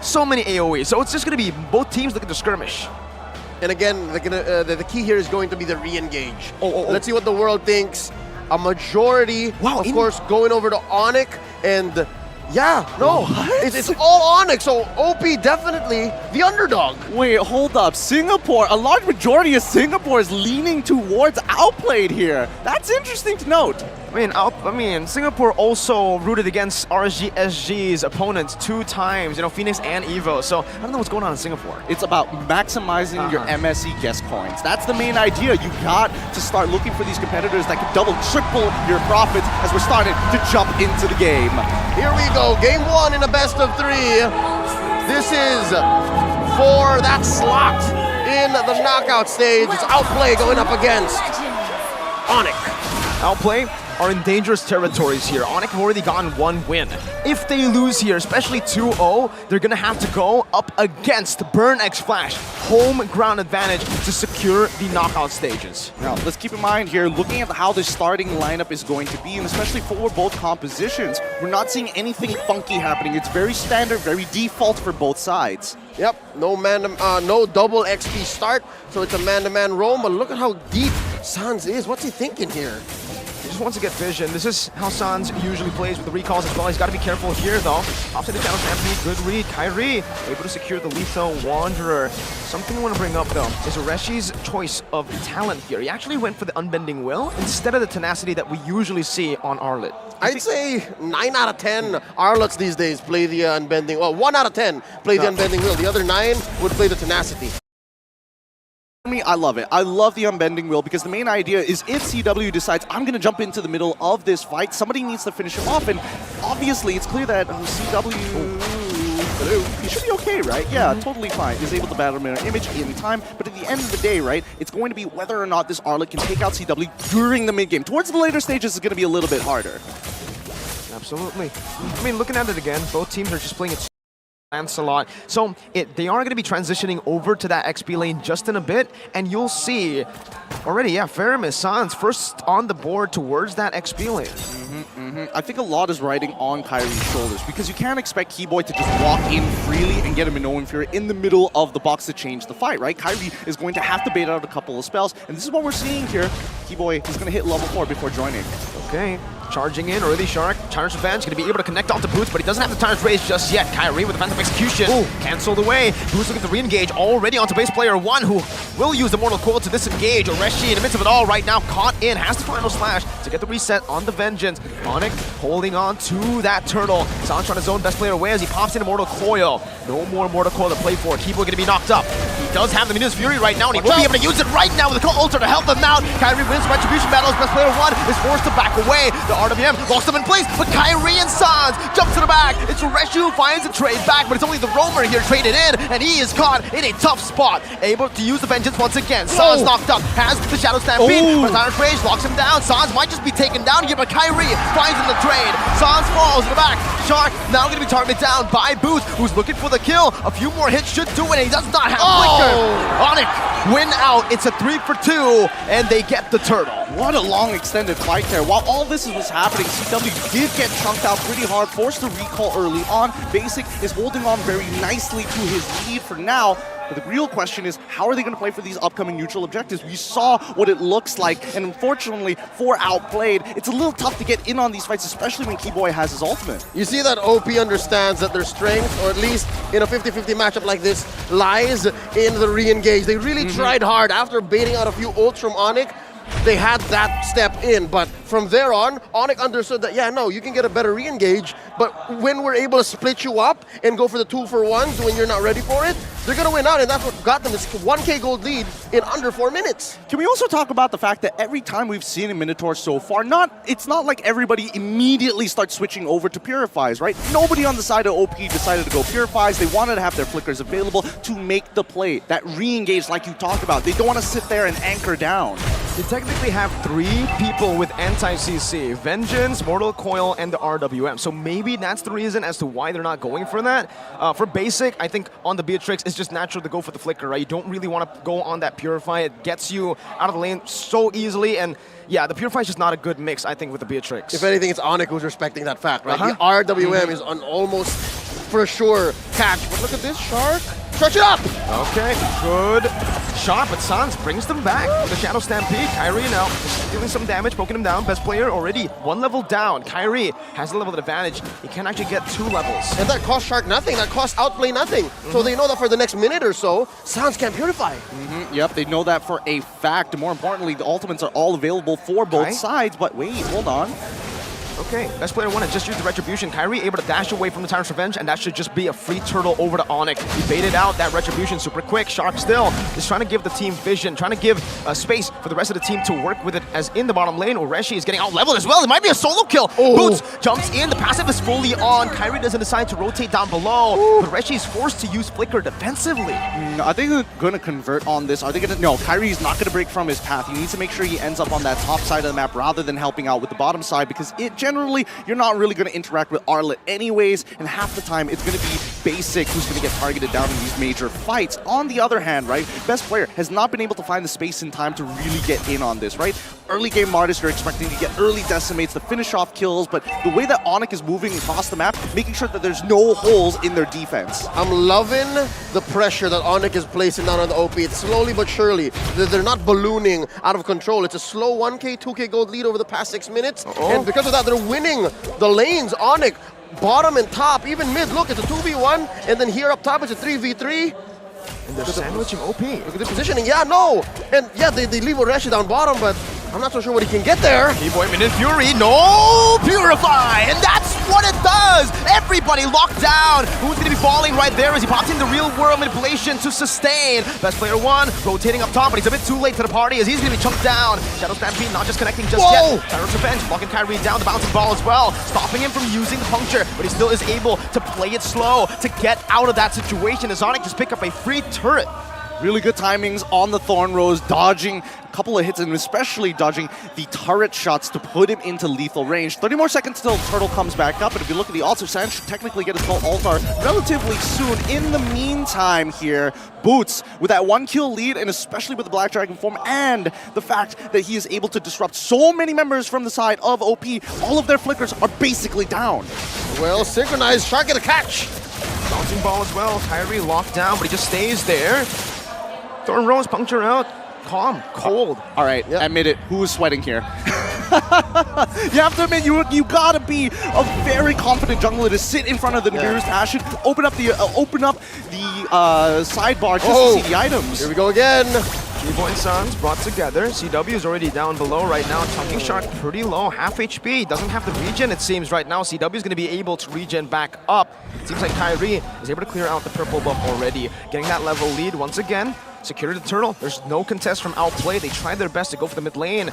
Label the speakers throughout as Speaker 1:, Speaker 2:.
Speaker 1: so many AoE. So it's just going to be both teams looking to skirmish.
Speaker 2: And again, the key here is going to be the re-engage.
Speaker 1: Oh.
Speaker 2: Let's see what the world thinks. A majority, of course, going over to Onyx, and yeah, no, it's all Onyx, so OP definitely the underdog.
Speaker 3: Wait, hold up. Singapore, a large majority of Singapore is leaning towards Outplayed here. That's interesting to note.
Speaker 1: I mean, Singapore also rooted against RSG SG's opponents 2 times, Phoenix and Evo. So I don't know what's going on in Singapore.
Speaker 3: It's about maximizing your MSE guest coins. That's the main idea. You got to start looking for these competitors that can double, triple your profits as we're starting to jump into the game.
Speaker 2: Here we go, game 1 in a best of 3. This is for that slot in the knockout stage. It's Outplay going up against Onyx.
Speaker 1: Outplay are in dangerous territories here. Onyx have already gotten 1 win. If they lose here, especially 2-0, they're gonna have to go up against Burn X Flash. Home ground advantage to secure the knockout stages.
Speaker 3: Now, let's keep in mind here, looking at how the starting lineup is going to be, and especially for both compositions, we're not seeing anything funky happening. It's very standard, very default for both sides.
Speaker 2: Yep, no double XP start, so it's a man-to-man roam, but look at how deep Sans is. What's he thinking here?
Speaker 1: He just wants to get vision. This is how Sans usually plays with the recalls as well. He's got to be careful here, though. Pops in the channel stampede. Good read. Kairi able to secure the lethal Wanderer. Something I want to bring up, though, is Reshi's choice of talent here. He actually went for the Unbending Will instead of the tenacity that we usually see on Arlet.
Speaker 2: I'd say 9 out of 10 Arlets these days play the Unbending. Well, 1 out of 10 play the Unbending Will. The other 9 would play the tenacity.
Speaker 3: I love it. I love the Unbending Will because the main idea is if CW decides, I'm going to jump into the middle of this fight, somebody needs to finish him off. And obviously, it's clear that CW, he should be okay, right? Yeah, totally fine. He's able to battle mirror image in time. But at the end of the day, right, it's going to be whether or not this Arlet can take out CW during the mid-game. Towards the later stages, it's going to be a little bit harder.
Speaker 1: Absolutely. I mean, looking at it again, both teams are just playing it Lancelot. So they are going to be transitioning over to that XP lane just in a bit, and you'll see already, Faramis, Sans first on the board towards that XP lane.
Speaker 3: I think a lot is riding on Kairi's shoulders because you can't expect Keyboy to just walk in freely and get a Minoan Fury in the middle of the box to change the fight, right? Kairi is going to have to bait out a couple of spells, and this is what we're seeing here. Keyboy is going to hit level 4 before joining.
Speaker 1: Okay. Charging in, early Shark, Tyrant's Revenge, going to be able to connect onto Boots, but he doesn't have the Tyrant's Raise just yet. Kairi with defensive execution, cancelled away. Boots looking to re-engage, already onto base player 1, who will use the Mortal Coil to disengage. Oreshi in the midst of it all right now, caught in, has the final slash to get the reset on the Vengeance. Onyx holding on to that turtle. Sans trying to zone best player away as he pops into Mortal Coil. No more Mortal Coil to play for. Keyboy going to be knocked up. He does have the Minions Fury right now, and he will be able to use it right now with the Ultra to help them out. Kairi wins Retribution battles, best player 1 is forced to back away. The RWM locks them in place, but Kairi and Sans jump to the back. It's Reshu who finds a trade back, but it's only the Roamer here traded in, and he is caught in a tough spot. Able to use the Vengeance once again. Sans knocked up, has the Shadow Stampede, but Tyrant's Rage locks him down. Sans might just be taken down here, but Kairi finds in the trade. Sans falls in the back. Shark now going to be targeted down by Boots, who's looking for the kill. A few more hits should do it, and he does not have Flicker. Onyx win out. It's a 3 for 2, and they get the turtle.
Speaker 3: What a long extended fight there. While all this was happening, CW did get chunked out pretty hard, forced to recall early on. Basic is holding on very nicely to his lead for now. But the real question is, how are they going to play for these upcoming neutral objectives? We saw what it looks like, and unfortunately, for Outplayed, it's a little tough to get in on these fights, especially when Keyboy has his ultimate.
Speaker 2: You see that OP understands that their strength, or at least in a 50-50 matchup like this, lies in the re-engage. They really tried hard after baiting out a few ults from Onyx. They had that step in, but from there on, Onyx understood that, you can get a better re-engage, but when we're able to split you up and go for the 2-for-1s when you're not ready for it, they're going to win out, and that's what got them this 1K gold lead in under 4 minutes.
Speaker 3: Can we also talk about the fact that every time we've seen a Minotaur so far, it's not like everybody immediately starts switching over to Purifies, right? Nobody on the side of OP decided to go Purifies. They wanted to have their Flickers available to make the play, that re-engage like you talked about. They don't want to sit there and anchor down.
Speaker 1: They technically have 3 people with anti-CC. Vengeance, Mortal Coil, and the RWM. So maybe that's the reason as to why they're not going for that. For Basic, I think on the Beatrix, it's just natural to go for the Flicker, right? You don't really want to go on that Purify. It gets you out of the lane so easily, and the Purify is just not a good mix, I think, with the Beatrix.
Speaker 2: If anything, it's Onyx who's respecting that fact, right? The RWM is on almost for sure catch. But look at this, Shark. Stretch it up!
Speaker 1: Okay, good shot, but Sans brings them back. The Shadow Stampede, Kyrie now just dealing some damage, poking him down. Best player already 1 level down. Kyrie has the level advantage. He can actually get 2 levels.
Speaker 2: And that cost Shark nothing, that cost Outplay nothing. So they know that for the next minute or so, Sans can purify.
Speaker 3: Yep, they know that for a fact. More importantly, the ultimates are all available for both sides, but wait, hold on.
Speaker 1: Okay, best player 1 has just used the Retribution. Kyrie able to dash away from the Tyrant's Revenge, and that should just be a free turtle over to Onyx. He baited out that Retribution super quick. Shark still is trying to give the team vision, trying to give space for the rest of the team to work with it, as in the bottom lane, Oreshi is getting out-leveled as well. It might be a solo kill. Boots jumps in, the passive is fully on. Kyrie doesn't decide to rotate down below, but Oreshi is forced to use Flicker defensively.
Speaker 3: Are they going to convert on this? Are they going to... No, Kyrie's not going to break from his path. He needs to make sure he ends up on that top side of the map rather than helping out with the bottom side, because it generally, you're not really going to interact with Arlet anyways, and half the time it's going to be Basic who's going to get targeted down in these major fights. On the other hand, right, best player has not been able to find the space and time to really get in on this, right? Early game Martis, you're expecting to get early decimates, to finish off kills, but the way that Onyx is moving across the map, making sure that there's no holes in their defense.
Speaker 2: I'm loving the pressure that Onyx is placing down on the OP. It's slowly but surely. They're not ballooning out of control. It's a slow 1K, 2K gold lead over the past 6 minutes, and because of that, they're winning the lanes. Onyx, bottom and top, even mid. Look, it's a 2v1, and then here up top, it's a 3v3.
Speaker 1: And they're sandwiching OP.
Speaker 2: Look at the positioning. Yeah, no. And yeah, they leave Oreshi down bottom, but I'm not so sure what he can get there.
Speaker 1: B-Boy Minute Fury, no Purify! And that's what it does! Everybody locked down! Who's gonna be falling right there as he pops in the real world manipulation to sustain. Best player 1 rotating up top, but he's a bit too late to the party as he's gonna be chunked down. Shadow Stampede not just connecting just yet. Tyrant's Revenge blocking Kyrie down, the bouncing ball as well, stopping him from using the puncture, but he still is able to play it slow to get out of that situation as Sonic just pick up a free turret.
Speaker 3: Really good timings on the Thorn Rose, dodging a couple of hits and especially dodging the turret shots to put him into lethal range. 30 more seconds till Turtle comes back up, and if you look at the altar, Sans should technically get his full altar relatively soon. In the meantime here, Boots with that 1 kill lead, and especially with the Black Dragon form and the fact that he is able to disrupt so many members from the side of OP, all of their flickers are basically down.
Speaker 2: Well, synchronized, Shark get a catch.
Speaker 1: Bouncing ball as well, Kyrie locked down, but he just stays there. Thorn Rose puncture out. Calm, cold.
Speaker 3: All right, admit it. Who is sweating here? You have to admit, you gotta be a very confident jungler to sit in front of the nearest Ashen, open up the sidebar just to see the items.
Speaker 2: Here we go again.
Speaker 1: B-Boy and Sons brought together. CW is already down below right now. Chunking Shark pretty low, half HP. Doesn't have the regen, it seems, right now. CW is going to be able to regen back up. It seems like Kyrie is able to clear out the purple buff already. Getting that level lead once again. Secure the turtle. There's no contest from Outplay. They tried their best to go for the mid lane.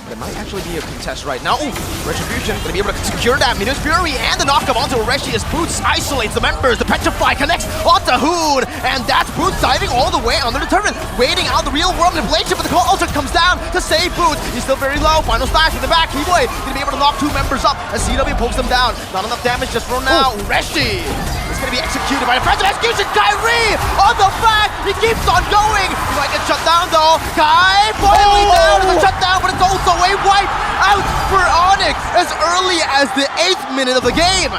Speaker 1: There might actually be a contest right now. Ooh, Retribution gonna be able to secure that. Minus Fury and the knockup onto Oreshi as Boots isolates the members. The Petrify connects onto Hoon, and that's Boots diving all the way under the turret, waiting out the real world manipulation, but the call also comes down to save Boots. He's still very low. Final slash in the back. B-Boy gonna be able to knock 2 members up as CW pokes them down. Not enough damage just for now. Oreshi is gonna be executed by the defensive execution. Kyrie on the back. He keeps on going. He might get shut down though. Kai finally down. It's a shutdown, but it's also a wipe out for Onyx as early as the 8th minute of the game.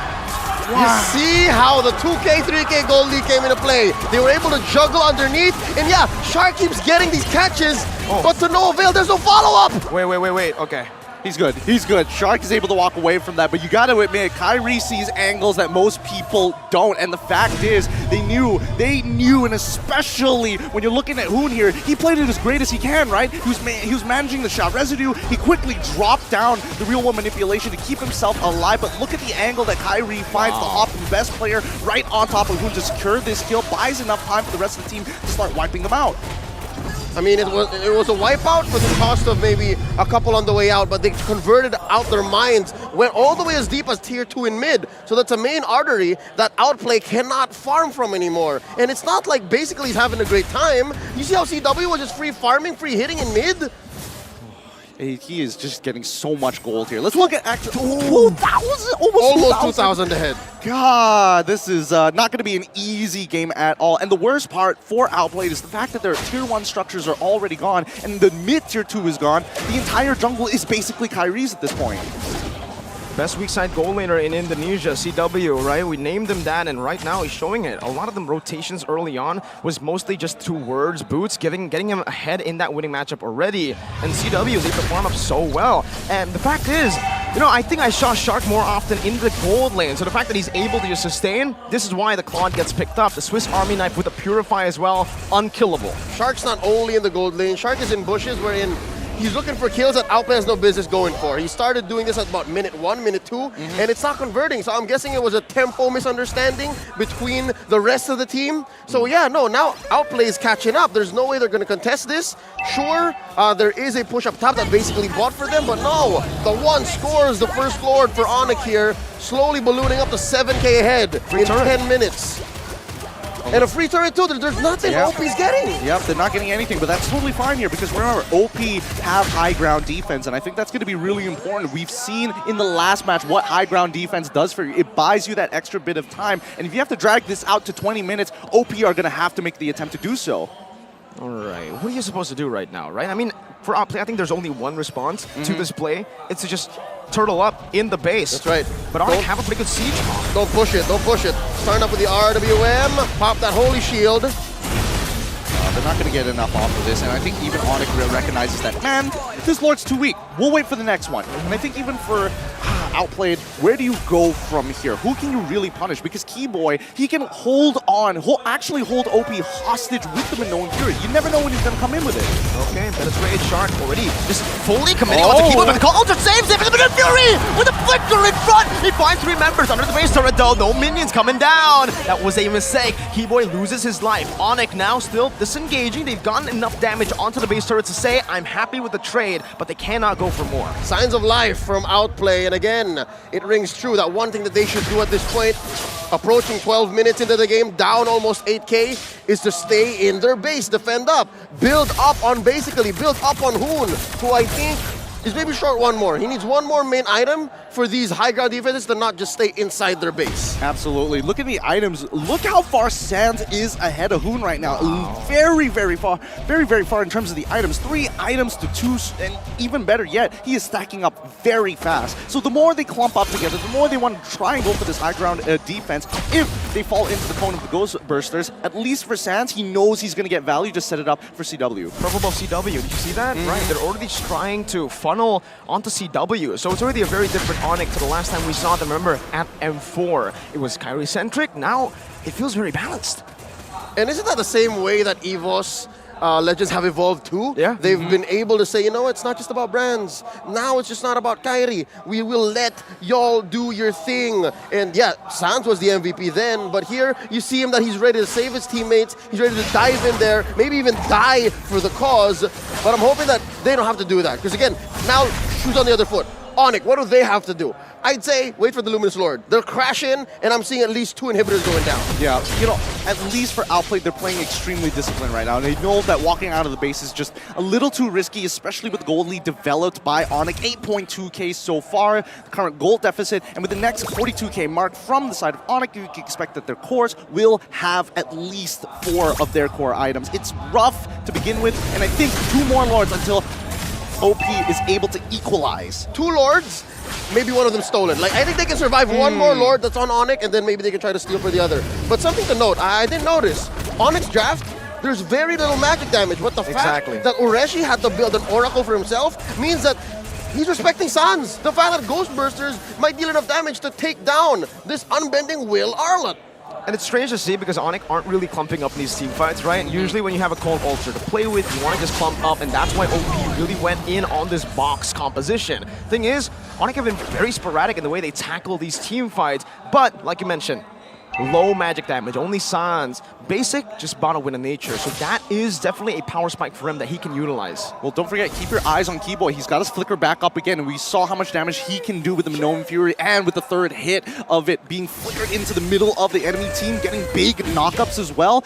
Speaker 2: You see how the 2K, 3K gold lead came into play. They were able to juggle underneath, and yeah, Shark keeps getting these catches, but to no avail. There's no follow-up.
Speaker 1: Wait. Okay.
Speaker 3: He's good. He's good. Shark is able to walk away from that, but you got to admit, Kyrie sees angles that most people don't, and the fact is, they knew, and especially when you're looking at Hoon here, he played it as great as he can, right? He was managing the shot residue. He quickly dropped down the real world manipulation to keep himself alive, but look at the angle that Kyrie finds the hop from the best player right on top of Hoon to secure this kill, buys enough time for the rest of the team to start wiping them out.
Speaker 2: I mean, it was a wipeout for the cost of maybe a couple on the way out, but they converted out their minds, went all the way as deep as tier 2 in mid. So that's a main artery that Outplay cannot farm from anymore. And it's not like basically he's having a great time. You see how CW was just free farming, free hitting in mid?
Speaker 3: He is just getting so much gold here. Let's look at actual 2,000,
Speaker 2: almost 2,000 ahead.
Speaker 3: God, this is not going to be an easy game at all. And the worst part for Outplayed is the fact that their tier 1 structures are already gone, and the mid tier 2 is gone. The entire jungle is basically Kyrie's at this point.
Speaker 1: Best weak side goal laner in Indonesia, CW, right? We named him that, and right now he's showing it. A lot of them rotations early on was mostly just 2 words, boots, getting him ahead in that winning matchup already. And CW is able to farm up so well. And the fact is, you know, I think I saw Shark more often in the gold lane. So the fact that he's able to just sustain, this is why the Claude gets picked up. The Swiss Army Knife with a Purify as well, unkillable.
Speaker 2: Shark's not only in the gold lane, Shark is in bushes wherein he's looking for kills that Outplay has no business going for. He started doing this at about minute 1, minute 2, and it's not converting. So I'm guessing it was a tempo misunderstanding between the rest of the team. So yeah, no, now Outplay is catching up. There's no way they're going to contest this. Sure, there is a push up top that basically bought for them, but no, the one scores the first Lord for Onyx here, slowly ballooning up to 7k ahead in 10 minutes. And a free turret too, there's nothing OP's getting.
Speaker 3: Yep, they're not getting anything, but that's totally fine here because remember, OP have high ground defense, and I think that's going to be really important. We've seen in the last match what high ground defense does for you. It buys you that extra bit of time, and if you have to drag this out to 20 minutes, OP are going to have to make the attempt to do so.
Speaker 1: All right, what are you supposed to do right now, right? I mean, for Outplay, I think there's only one response to this play. It's to just turtle up in the base.
Speaker 2: That's right.
Speaker 1: But Onyx have a pretty good siege bomb.
Speaker 2: Don't push it, don't push it. Starting up with the RWM, pop that holy shield.
Speaker 3: They're not going to get enough off of this, and I think even Onyx recognizes that, man, this Lord's too weak. We'll wait for the next one. And I think even for Outplayed, where do you go from here? Who can you really punish? Because Keyboy, he can hold on, actually hold OP hostage with the Minoan Fury. You never know when he's going to come in with it.
Speaker 1: Okay, Penetrated Shark already just fully committing onto Keyboy, but the call ultra saves him, and the Minoan Fury with a flicker in front. He finds 3 members under the base turret though, no minions coming down. That was a mistake. Keyboy loses his life. Onyx now still disengaging. They've gotten enough damage onto the base turret to say, I'm happy with the trade, but they cannot go for more.
Speaker 2: Signs of life from Outplay, and again, it rings true that one thing that they should do at this point, approaching 12 minutes into the game, down almost 8k, is to stay in their base, defend up, build up on Hoon, who I think is maybe short one more. He needs one more main item for these high ground defenses to not just stay inside their base.
Speaker 3: Absolutely. Look at the items. Look how far Sands is ahead of Hoon right now. Very, very far. Very, very far in terms of the items. 3 items to 2, and even better yet, he is stacking up very fast. So the more they clump up together, the more they want to try and go for this high ground defense. If they fall into the cone of the Ghost Bursters, at least for Sands, he knows he's going to get value. Just set it up for CW.
Speaker 1: Purple buff CW, did you see that? Right, they're already trying to funnel onto CW, so it's already a very different Onyx to the last time we saw them. Remember, at M4, it was Kyrie-centric. Now, it feels very balanced.
Speaker 2: And isn't that the same way that EVOS Legends have evolved too?
Speaker 1: Yeah.
Speaker 2: They've been able to say, you know, it's not just about brands. Now it's just not about Kyrie. We will let y'all do your thing. And yeah, Sands was the MVP then, but here you see him that he's ready to save his teammates. He's ready to dive in there, maybe even die for the cause. But I'm hoping that they don't have to do that. Because again, now shoes on the other foot. Onyx, what do they have to do? I'd say wait for the Luminous Lord. They're crashing, and I'm seeing at least 2 inhibitors going down.
Speaker 3: Yeah, you know, at least for Outplay, they're playing extremely disciplined right now. And they know that walking out of the base is just a little too risky, especially with the gold lead developed by Onyx. 8.2k so far, the current gold deficit. And with the next 42k mark from the side of Onyx, you can expect that their cores will have at least 4 of their core items. It's rough to begin with, and I think 2 more Lords until OP is able to equalize.
Speaker 2: 2 Lords, maybe one of them stolen. Like, I think they can survive 1 more Lord that's on Onyx, and then maybe they can try to steal for the other. But something to note, I didn't notice, Onyx draft, there's very little magic damage, but the fact that Ureshi had to build an Oracle for himself means that he's respecting Sans. The fact that Ghost Bursters might deal enough damage to take down this unbending Will Arlott.
Speaker 1: And it's strange to see because Onyx aren't really clumping up in these team fights, right? And usually when you have a cold ulcer to play with, you want to just clump up, and that's why OP really went in on this box composition. Thing is, Onyx have been very sporadic in the way they tackle these team fights, but like you mentioned, low magic damage, only Sans. Basic, just bottle win in nature. So that is definitely a power spike for him that he can utilize.
Speaker 3: Well, don't forget, keep your eyes on Keyboy. He's got his flicker back up again, and we saw how much damage he can do with the Minoan Fury, and with the 3rd hit of it being flickered into the middle of the enemy team, getting big knockups as well.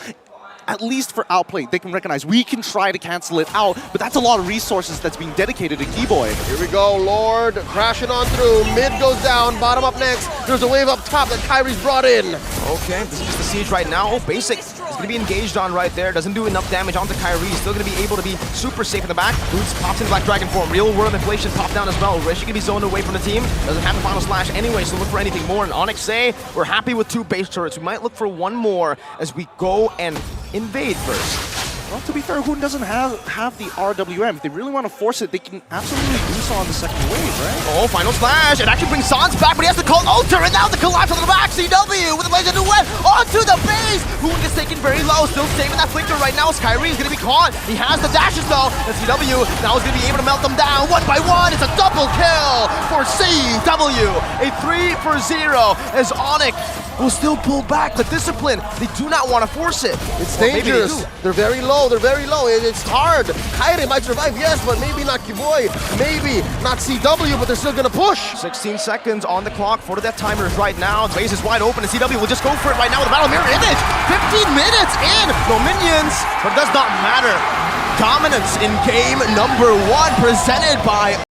Speaker 3: At least for Outplay, they can recognize we can try to cancel it out, but that's a lot of resources that's being dedicated to Keyboy.
Speaker 2: Here we go, Lord crashing on through. Mid goes down, bottom up next. There's a wave up top that Kyrie's brought in.
Speaker 1: Okay, this is just the siege right now. Basic is Gonna be engaged on right there. Doesn't do enough damage onto Kyrie. Still gonna be able to be super safe in the back. Boots pops in Black Dragon form. Real world inflation pop down as well. Rishi can be zoned away from the team. Doesn't have the final slash anyway, so look for anything more. And Onyx say we're happy with 2 base turrets. We might look for 1 more as we go and invade first.
Speaker 3: Well, to be fair, Hoon doesn't have the RWM. If they really want to force it, they can absolutely do so on the second wave, right?
Speaker 1: Oh, final slash. It actually brings Sans back, but he has to call Alter, and now the collapse on the back. CW with the laser duet onto the base. Hoon gets taken very low, still saving that flicker right now. Kyrie is going to be caught. He has the dashes though, and CW now is going to be able to melt them down 1 by 1. It's a double kill for CW. A 3 for 0 as Onyx will still pull back. The discipline, they do not want to force it.
Speaker 2: It's
Speaker 1: Or maybe they
Speaker 2: dangerous.
Speaker 1: do.
Speaker 2: They're very low. They're very low. It's hard. Kairi might survive, yes, but maybe not Kiboy. Maybe not CW, but they're still gonna push.
Speaker 1: 16 seconds on the clock for the death timers right now. The base is wide open, and CW will just go for it right now with a battle mirror image. 15 minutes in, no minions, but it does not matter. Dominance in game number 1 presented by